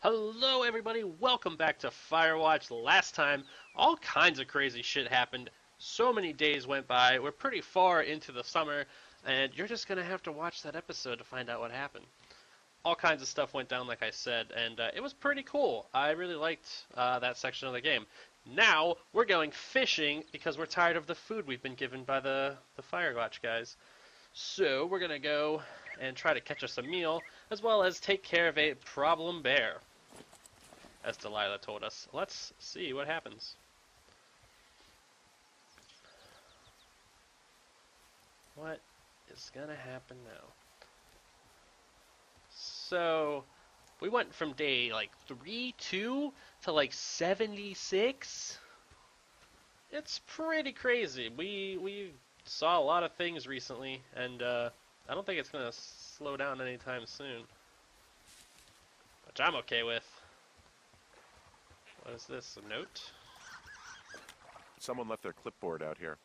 Hello, everybody. Welcome back to Firewatch. Last time, all kinds of crazy shit happened. So many days went by. We're pretty far into the summer, and you're just gonna have to watch that episode to find out what happened. All kinds of stuff went down, like I said, and it was pretty cool. I really liked that section of the game. Now we're going fishing because we're tired of the food we've been given by the Firewatch guys. So we're gonna go and try to catch us a meal, as well as take care of a problem bear, as Delilah told us. Let's see what happens. What is gonna happen now? So, we went from day like 3-2 to like 76. It's pretty crazy. We saw a lot of things recently, and I don't think it's gonna slow down anytime soon, which I'm okay with. What is this? A note? Someone left their clipboard out here.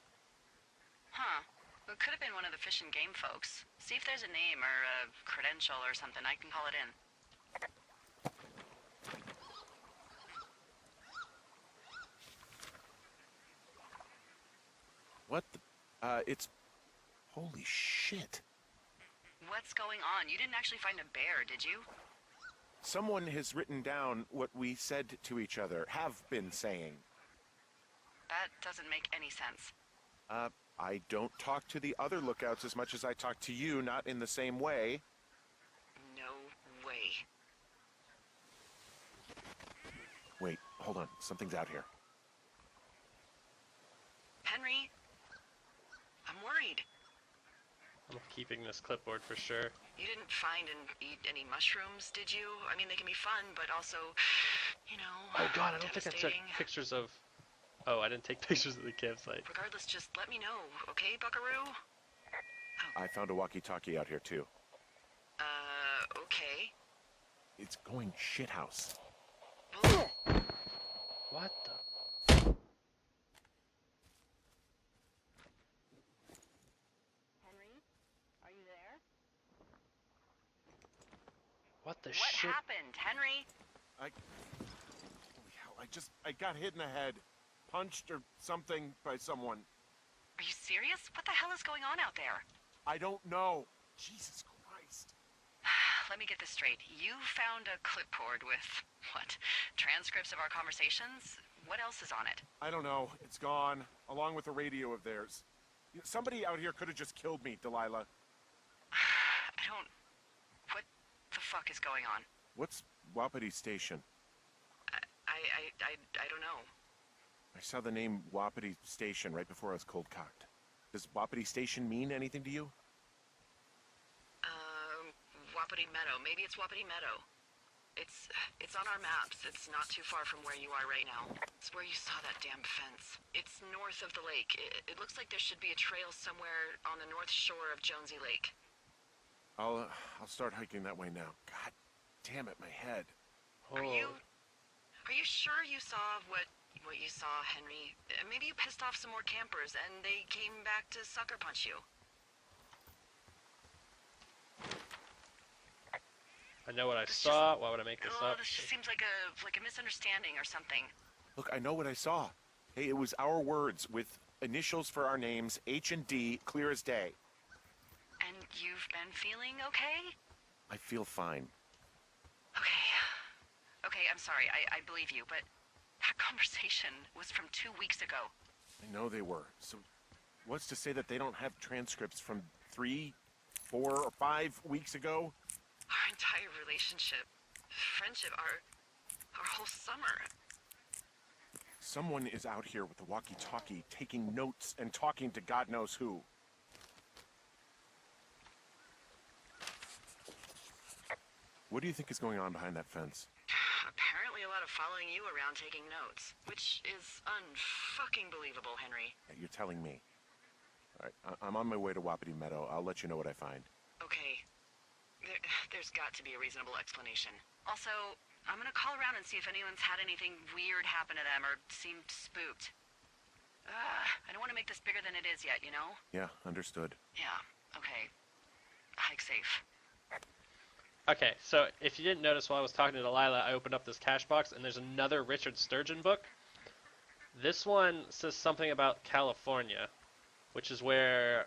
Huh. Well, it could have been one of the Fish and Game folks. See if there's a name or a credential or something. I can call it in. What the? It's... Holy shit. What's going on? You didn't actually find a bear, did you? Someone has written down what we said to each other, have been saying. That doesn't make any sense. I don't talk to the other lookouts as much as I talk to you, not in the same way. No way. Wait, hold on. Something's out here. Henry? I'm worried. I'm keeping this clipboard for sure. You didn't find and eat any mushrooms, did you? I mean, they can be fun, but also, you know, Oh god, I don't think I took devastating. pictures of... Oh, I didn't take pictures of the campsite. Regardless, just let me know, okay, buckaroo? I found a walkie-talkie out here, too. Okay. It's going shithouse. Well, What the... Henry? Are you there? What the What shit? happened, Henry? Holy hell, I got hit in the head. Punched or something by someone. Are you serious? What the hell is going on out there? I don't know. Jesus Christ. Let me get this straight. You found a clipboard with, what, transcripts of our conversations? What else is on it? I don't know. It's gone, along with a radio of theirs. Somebody out here could have just killed me, Delilah. What the fuck is going on? What's Wapiti Station? I don't know. I saw the name Wapiti Station right before I was cold-cocked. Does Wapiti Station mean anything to you? Wapiti Meadow. Maybe it's Wapiti Meadow. It's on our maps. It's not too far from where you are right now. It's where you saw that damn fence. It's north of the lake. It looks like there should be a trail somewhere on the north shore of Jonesy Lake. I'll start hiking that way now. God damn it, my head. Oh. Are you sure you saw what you saw, Henry? Maybe you pissed off some more campers and they came back to sucker punch you. I know what I saw. Why would I make this Oh, up? this just seems like a misunderstanding or something. Look, I know what I saw. Hey, it was our words with initials for our names, H and D, clear as day. And you've been feeling okay? I feel fine. Okay, I'm sorry. I believe you, but that conversation was from 2 weeks ago. I know they were. So what's to say that they don't have transcripts from 3, 4, or 5 weeks ago? Our entire relationship, friendship, our whole summer. Someone is out here with the walkie-talkie taking notes and talking to God knows who. What do you think is going on behind that fence? Apparently a lot of following you around taking notes, which is unfucking believable, Henry. You're telling me. All right, I'm on my way to Wapiti Meadow. I'll let you know what I find. Okay. There's got to be a reasonable explanation. Also, I'm gonna call around and see if anyone's had anything weird happen to them or seemed spooked. I don't want to make this bigger than it is yet, you know? Yeah, understood. Yeah, okay. Hike safe. Okay, so if you didn't notice while I was talking to Delilah, I opened up this cash box and there's another Richard Sturgeon book. This one says something about California, which is where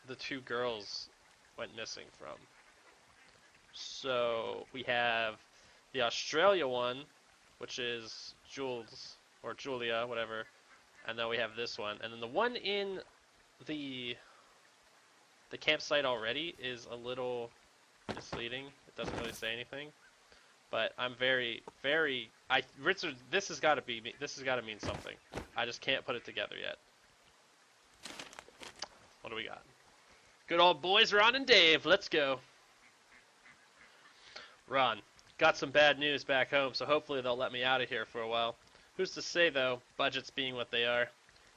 the two girls went missing from. So we have the Australia one, which is Jules or Julia, whatever, and then we have this one, and then the one in the campsite already is a little misleading. It doesn't really say anything, but I'm very, very. Richard, this has got to mean something. I just can't put it together yet. What do we got? Good old boys, Ron and Dave. Let's go. Ron, got some bad news back home, so hopefully they'll let me out of here for a while. Who's to say, though, budgets being what they are.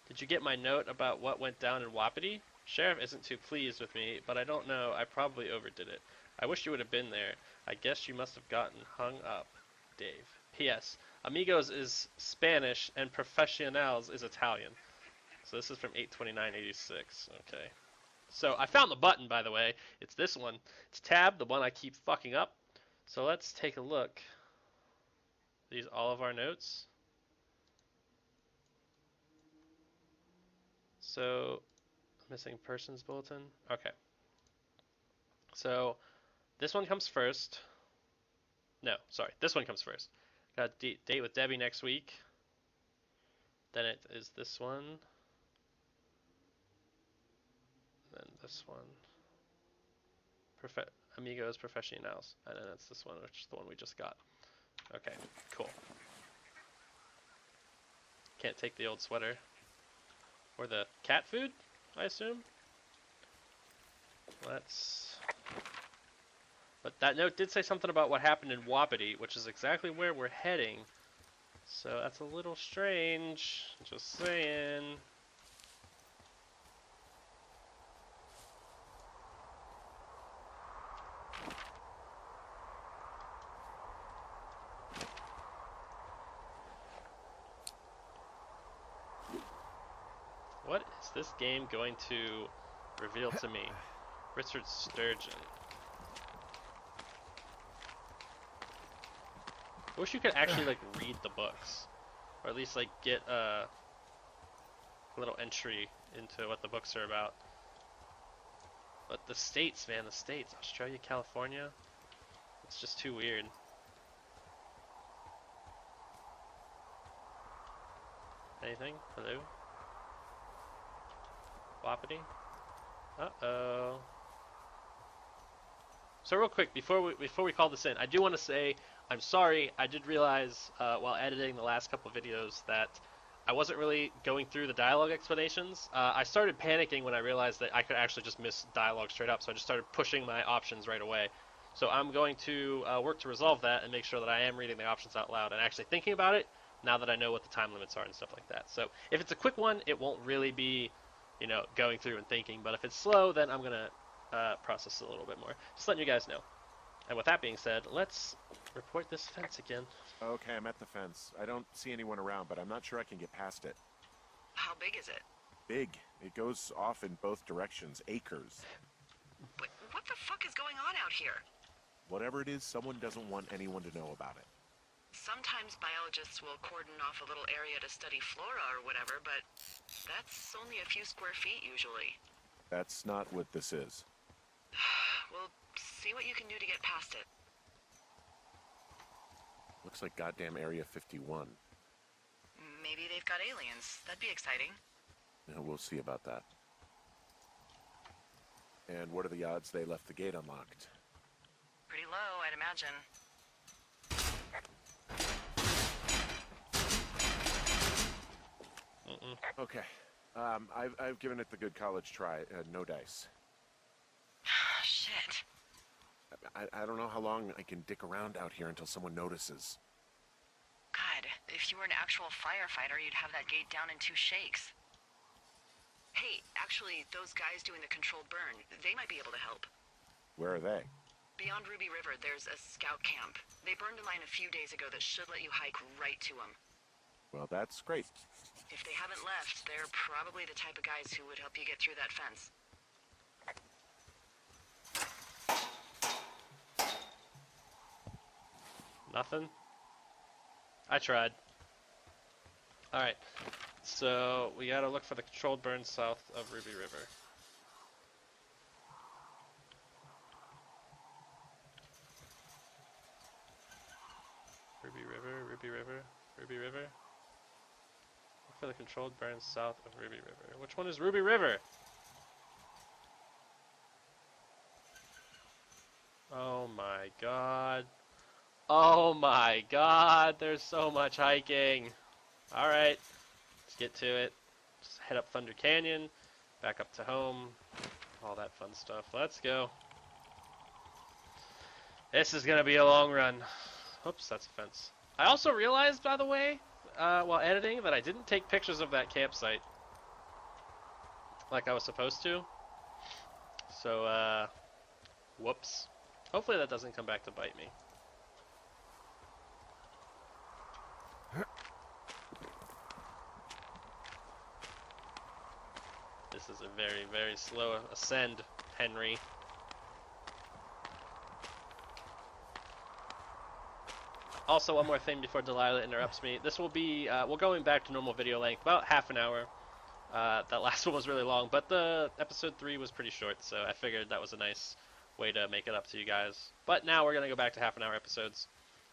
Did you get my note about what went down in Wapiti? Sheriff isn't too pleased with me, but I don't know. I probably overdid it. I wish you would have been there. I guess you must have gotten hung up. Dave. P.S. Amigos is Spanish and Professionals is Italian. So this is from 8/29/86. Okay. So I found the button, by the way. It's this one. It's tab, the one I keep fucking up. So let's take a look. These all of our notes. So, missing persons bulletin. Okay. So, this one comes first. No, sorry. This one comes first. Got a date with Debbie next week. Then it is this one. Then this one. Amigos Professionals. And then it's this one, which is the one we just got. Okay, cool. Can't take the old sweater. Or the cat food, I assume? But that note did say something about what happened in Wapiti, which is exactly where we're heading. So that's a little strange. Just saying. What is this game going to reveal to me? Richard Sturgeon. I wish you could actually like read the books, or at least like get a little entry into what the books are about. But the states, man, the states, Australia, California, it's just too weird. Anything? Hello? Wapiti? Uh-oh. So real quick, before we call this in, I do want to say I'm sorry. I did realize while editing the last couple of videos that I wasn't really going through the dialogue explanations. I started panicking when I realized that I could actually just miss dialogue straight up, so I just started pushing my options right away. So I'm going to work to resolve that and make sure that I am reading the options out loud and actually thinking about it now that I know what the time limits are and stuff like that. So if it's a quick one, it won't really be, going through and thinking. But if it's slow, then I'm going to process it a little bit more. Just letting you guys know. And with that being said, let's report this fence again. Okay, I'm at the fence. I don't see anyone around, but I'm not sure I can get past it. How big is it? Big. It goes off in both directions. Acres. But what the fuck is going on out here? Whatever it is, someone doesn't want anyone to know about it. Sometimes biologists will cordon off a little area to study flora or whatever, but that's only a few square feet usually. That's not what this is. Well, see what you can do to get past it. Looks like goddamn Area 51. Maybe they've got aliens. That'd be exciting. Yeah, we'll see about that. And what are the odds they left the gate unlocked? Pretty low, I'd imagine. Okay. I've given it the good college try. No dice. Shit. I don't know how long I can dick around out here until someone notices. God, if you were an actual firefighter, you'd have that gate down in 2 shakes. Hey, actually, those guys doing the controlled burn, they might be able to help. Where are they? Beyond Ruby River, there's a scout camp. They burned a line a few days ago that should let you hike right to them. Well, that's great. If they haven't left, they're probably the type of guys who would help you get through that fence. Nothing? I tried. Alright, so we gotta look for the controlled burn south of Ruby River. Ruby River, Ruby River, Ruby River. Look for the controlled burn south of Ruby River. Which one is Ruby River? Oh my god. Oh my god, there's so much hiking. Alright, let's get to it. Just head up Thunder Canyon, back up to home, all that fun stuff. Let's go. This is gonna be a long run. Oops, that's a fence. I also realized, by the way, while editing, that I didn't take pictures of that campsite like I was supposed to. So, whoops. Hopefully that doesn't come back to bite me. This is a very, very slow ascend, Henry. Also, one more thing before Delilah interrupts me. This will be, we're going back to normal video length, about half an hour. That last one was really long, but the episode 3 was pretty short, so I figured that was a nice way to make it up to you guys. But now we're going to go back to half an hour episodes.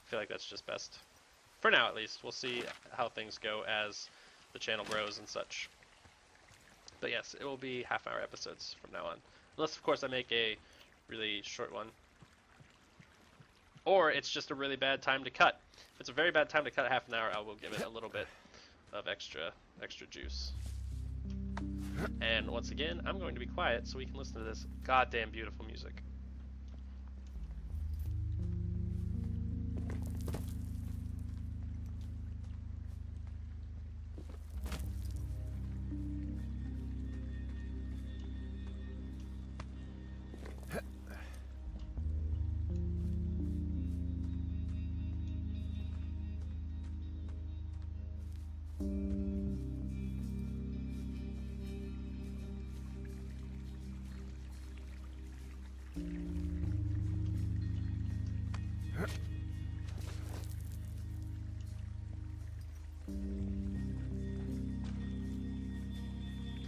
I feel like that's just best. For now, at least. We'll see how things go as the channel grows and such. But yes, it will be half-hour episodes from now on. Unless, of course, I make a really short one. Or it's just a really bad time to cut. If it's a very bad time to cut half an hour, I will give it a little bit of extra juice. And once again, I'm going to be quiet so we can listen to this goddamn beautiful music.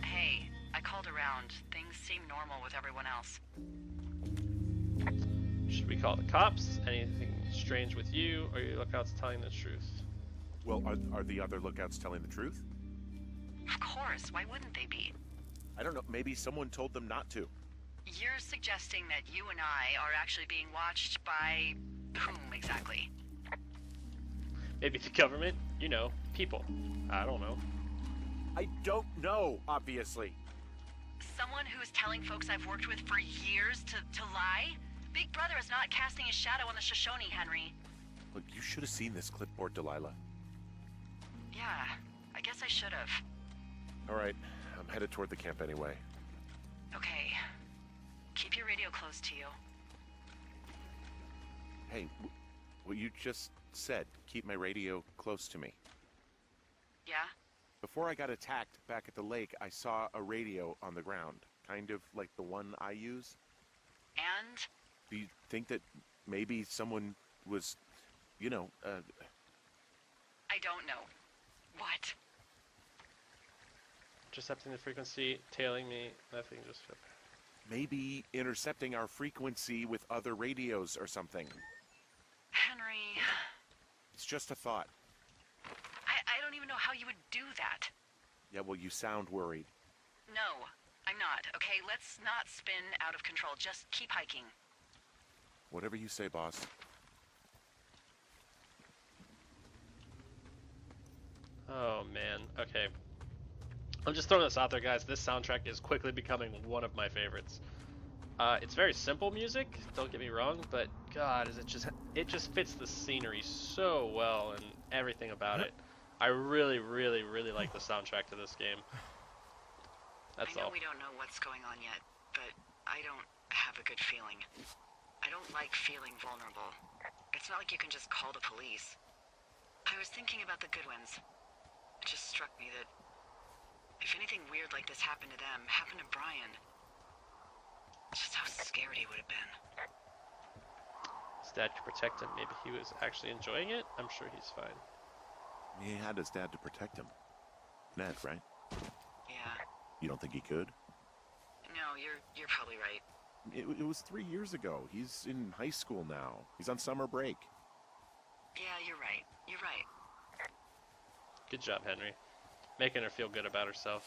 Hey, I called around. Things seem normal with everyone else. Should we call the cops? Anything strange with you? Or are your lookouts telling the truth? Well, are the other lookouts telling the truth? Of course, why wouldn't they be? I don't know, maybe someone told them not to. You're suggesting that you and I are actually being watched by whom exactly? Maybe the government? You know, people. I don't know. I don't know, obviously. Someone who's telling folks I've worked with for years to lie? Big Brother is not casting his shadow on the Shoshone, Henry. Look, you should have seen this clipboard, Delilah. Yeah, I guess I should have. All right, I'm headed toward the camp anyway. Okay. Keep your radio close to you. Hey, what you just said, keep my radio close to me. Yeah? Before I got attacked back at the lake, I saw a radio on the ground, kind of like the one I use. And? Do you think that maybe someone was, you know, I don't know. What? Intercepting the frequency, tailing me, nothing, just... maybe intercepting our frequency with other radios or something? Henry... It's just a thought. I don't even know how you would do that. Yeah, well, you sound worried. No, I'm not. Okay, let's not spin out of control. Just keep hiking. Whatever you say, boss. Oh, man. Okay. I'm just throwing this out there, guys. This soundtrack is quickly becoming one of my favorites. It's very simple music, don't get me wrong, but God, it just fits the scenery so well and everything about it. I really, really, really like the soundtrack to this game. That's I know all. we don't know what's going on yet, but I don't have a good feeling. I don't like feeling vulnerable. It's not like you can just call the police. I was thinking about the Goodwins. It just struck me that if anything weird like this happened to them, happened to Brian, just how scared he would have been. His dad could protect him. Maybe he was actually enjoying it. I'm sure he's fine. He had his dad to protect him. Ned, right? Yeah. You don't think he could? No, you're probably right. It was 3 years ago. He's in high school now. He's on summer break. Yeah, you're right. You're right. Good job, Henry. Making her feel good about herself.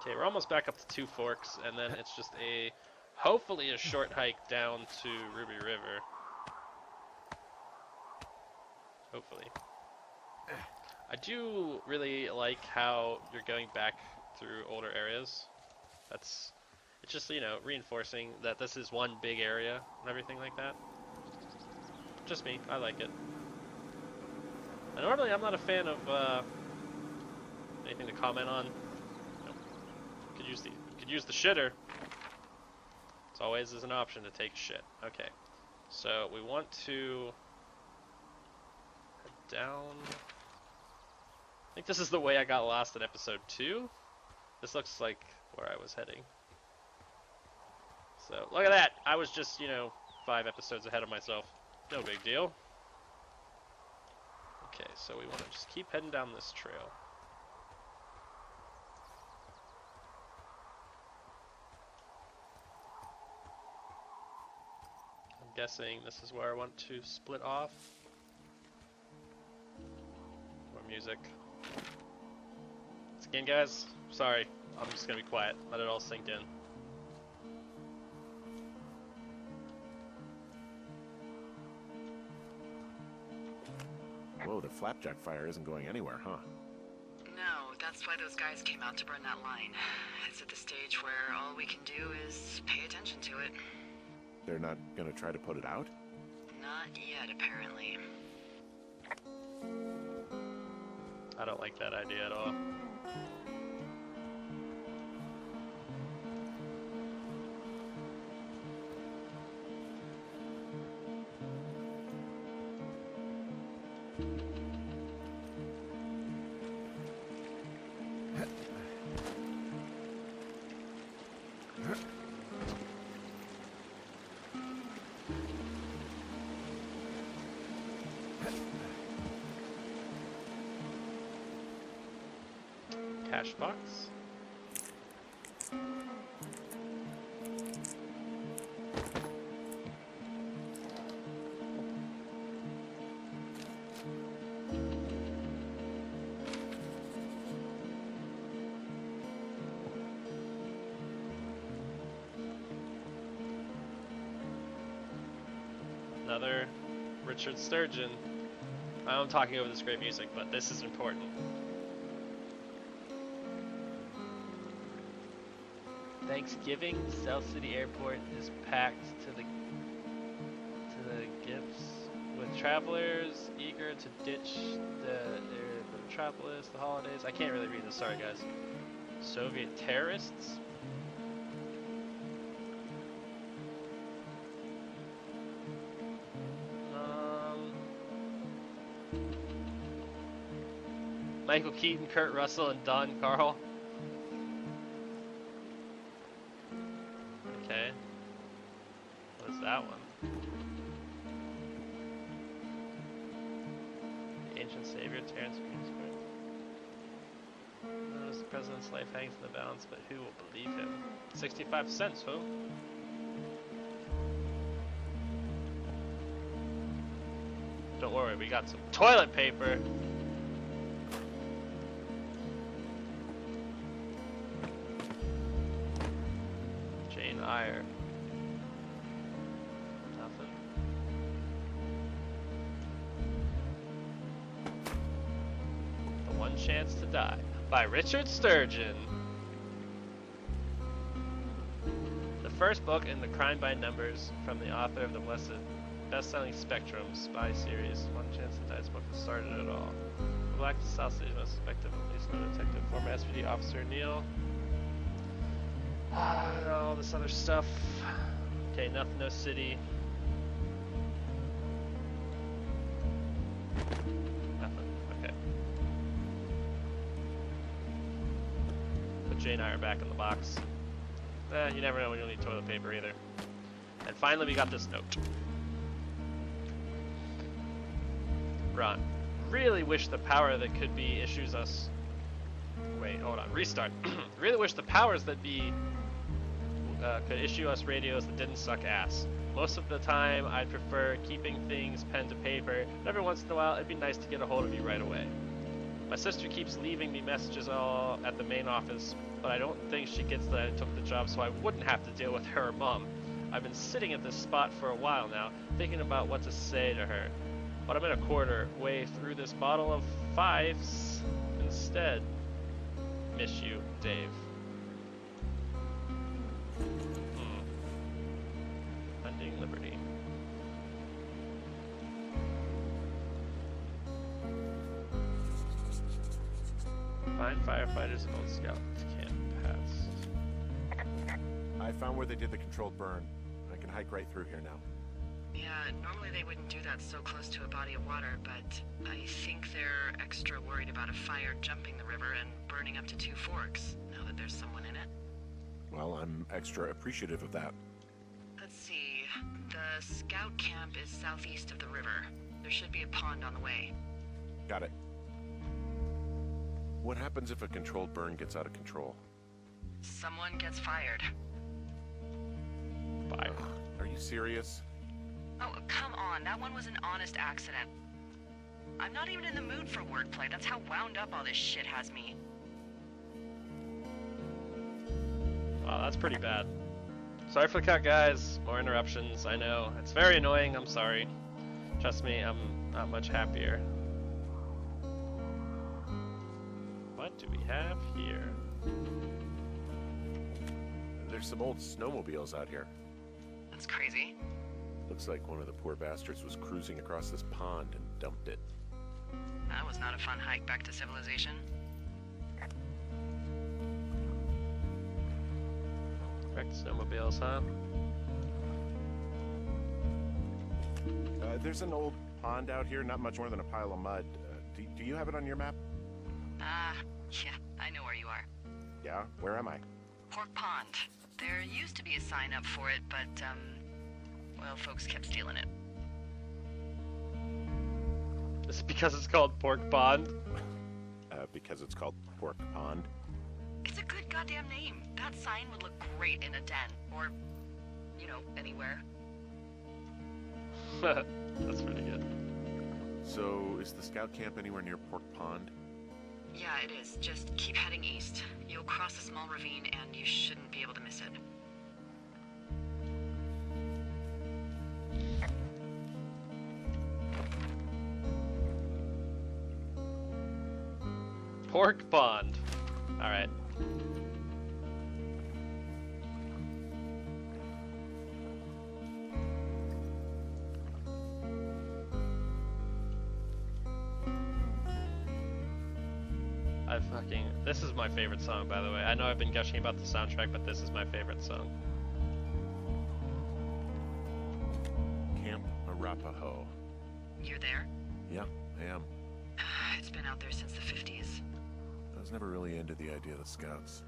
Okay, we're almost back up to 2 Forks, and then it's just hopefully a short hike down to Ruby River. Hopefully. I do really like how you're going back through older areas. It's just, reinforcing that this is one big area and everything like that. Just me, I like it. And normally I'm not a fan of anything to comment on. Could use the shitter. It's always is an option to take shit. Okay, so we want to head down. I think this is the way I got lost in episode 2. This looks like where I was heading. So look at that. I was just 5 episodes ahead of myself. No big deal. Okay, so we want to just keep heading down this trail. Guessing this is where I want to split off. More music. Once again, guys, sorry. I'm just gonna be quiet. Let it all sink in. Whoa, the flapjack fire isn't going anywhere, huh? No, that's why those guys came out to burn that line. It's at the stage where all we can do is pay attention to it. They're not gonna try to put it out? Not yet, apparently. I don't like that idea at all. Cash box. Another Richard Sturgeon. I know I'm talking over this great music, but this is important. Thanksgiving, South City Airport is packed to the gifts, with travelers eager to ditch the metropolis, the holidays. I can't really read this, sorry guys. Soviet terrorists? Michael Keaton, Kurt Russell, and Don Carl. Okay. What is that one? The ancient savior, Terrence Greensburg. Notice the president's life hangs in the balance, but who will believe him? 65 cents, huh? Don't worry, we got some toilet paper. Iyer. Nothing. The One Chance to Die by Richard Sturgeon. The first book in the Crime by Numbers from the author of the best-selling Spectrum spy series. One Chance to Die's book that started it all. The Black to South City's most effective police detective, former SPD officer Neil. All this other stuff. Okay, nothing, no city. Jay and I are back in the box. You never know when you'll need toilet paper either. And finally we got this note. Ron, really wish the power that could be issues us... Wait, hold on, restart. Really wish the powers that be could issue us radios that didn't suck ass. Most of the time I'd prefer keeping things pen to paper, but every once in a while it'd be nice to get a hold of you right away. My sister keeps leaving me messages all at the main office, but I don't think she gets that I took the job so I wouldn't have to deal with her mom. I've been sitting at this spot for a while now, thinking about what to say to her, but I'm in a quarter way through this bottle of fives instead. Miss you, Dave. Finding Liberty. Find firefighters and old scouts can't pass. I found where they did the controlled burn. I can hike right through here now. Yeah, normally they wouldn't do that so close to a body of water, but I think they're extra worried about a fire jumping the river and burning up to 2 forks, now that there's someone in it. Well, I'm extra appreciative of that. Let's see. The scout camp is southeast of the river. There should be a pond on the way. Got it. What happens if a controlled burn gets out of control? Someone gets fired. Fire. Are you serious? Oh, come on. That one was an honest accident. I'm not even in the mood for wordplay. That's how wound up all this shit has me. Wow, that's pretty bad. Sorry for the cut, guys. More interruptions, I know. It's very annoying, I'm sorry. Trust me, I'm not much happier. What do we have here? There's some old snowmobiles out here. That's crazy. Looks like one of the poor bastards was cruising across this pond and dumped it. That was not a fun hike back to civilization. Wrecked snowmobiles, huh? There's an old pond out here, not much more than a pile of mud. Do you have it on your map? Yeah, I know where you are. Yeah? Where am I? Pork Pond. There used to be a sign up for it, but, well, folks kept stealing it. Is it because it's called Pork Pond? Because it's called Pork Pond. It's a good goddamn name. That sign would look great in a den, or, you know, anywhere. That's pretty good. So, is the scout camp anywhere near Pork Pond? Yeah, it is. Just keep heading east. You'll cross a small ravine, and you shouldn't be able to miss it. Pork Pond. Alright. This is my favorite song, by the way. I know I've been gushing about the soundtrack, but this is my favorite song. Camp Arapaho. You're there? Yeah, I am. It's been out there since the 50s. I was never really into the idea of the scouts.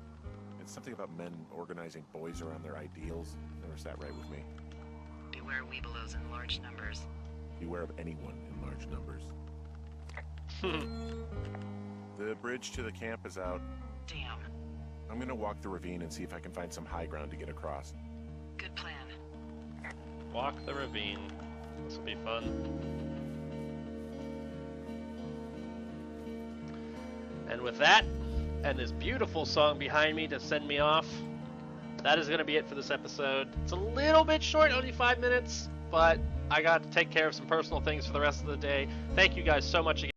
It's something about men organizing boys around their ideals. Never sat right with me. Beware weebelows in large numbers. Beware of anyone in large numbers. The bridge to the camp is out. Damn. I'm gonna walk the ravine and see if I can find some high ground to get across. Good plan. Walk the ravine. This will be fun. And with that, and this beautiful song behind me to send me off, that is going to be it for this episode. It's a little bit short, only 5 minutes, but I got to take care of some personal things for the rest of the day. Thank you guys so much again.